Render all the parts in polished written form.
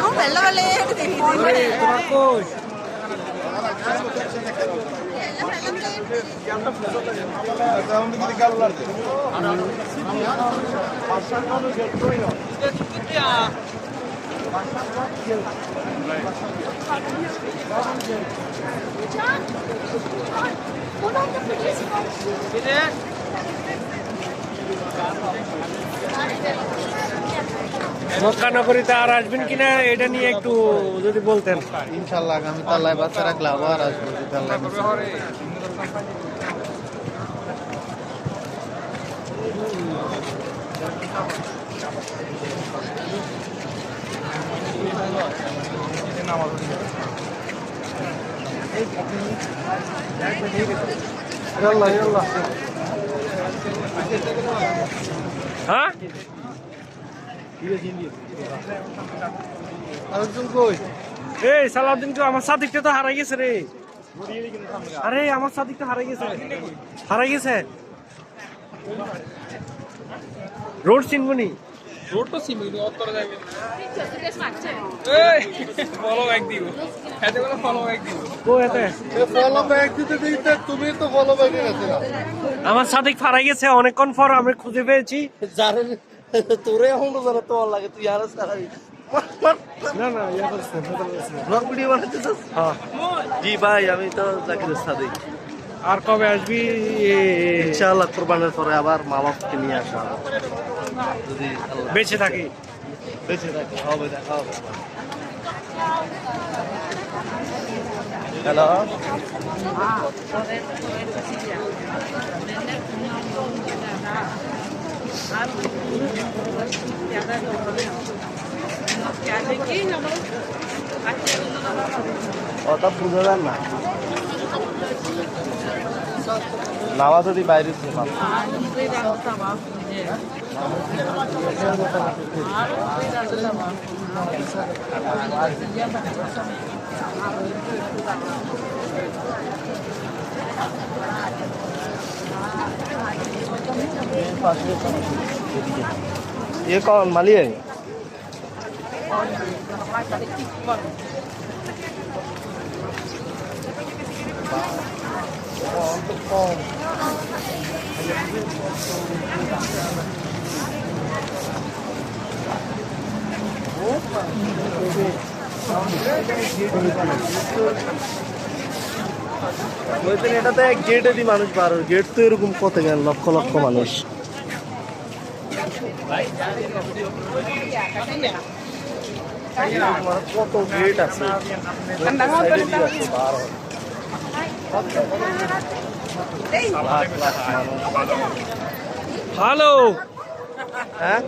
Không phải lo lên thì Mecca নগরীতে আর আসবেন কিনা এটা নিয়ে একটু যদি বলতেন। ইনশাআল্লাহ আগামী তাল্লায় বাচ্চা রাখলে আবার আসবো তাল্লায় হ্যাঁ আরেকজন কই? এই সালাউদ্দিন তো আমার সাদিকটা তো হারাই গেছে রে। আরে আমার সাদিকটা হারাই গেছে রোড চিনবনি रोड तो सीमित और तर जाएंगे ए फॉलो बैक दियो ऐसे वाला फॉलो बैक दियो কো এতে ফলো ব্যাক দিতে দিতে তুমি তো ফলো ব্যাকে গেছে না। আমার সাদিক হারাই গেছে অনেকক্ষণ পর আমি খুঁজে পেয়েছি। জানেন তোরে এখন জানা তো লাগে তুই আর সারাই না না ইয়া করছে ব্লগ ভিডিও বানাচ্ছিস? হ্যাঁ জি ভাই আমি তো জাকির সাদিক। আর কবে আসবি? ইনশাআল্লাহ কুরবানের পরে আবার মা বাপকে নিয়ে আসা হবে। যদি আল্লাহ বেঁচে থাকি। বেঁচে থাকে হবে দেখা হবে। হ্যালো ওটা বুঝা যান না নামাজ যদি বাইরে ये कौन माली है? এটাতে এক গেটে দি মানুষ বার গেট তো এরকম কত গেল লক্ষ লক্ষ মানুষ। কত গেট আছে হ্যালো হ্যাঁ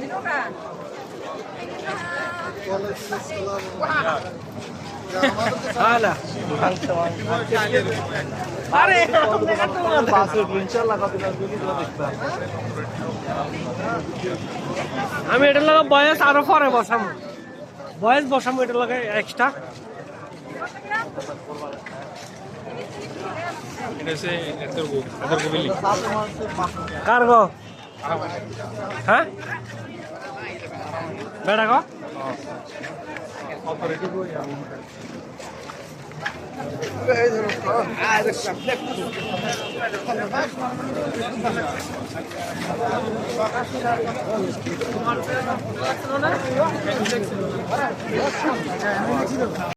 হালা আরে আমি এটা লাগা বয়স আরো পরে বসাম এটা লাগে এক্সট্রা ऐसे इधर को बिल्ली কার গো হ্যাঁ বেড়া গো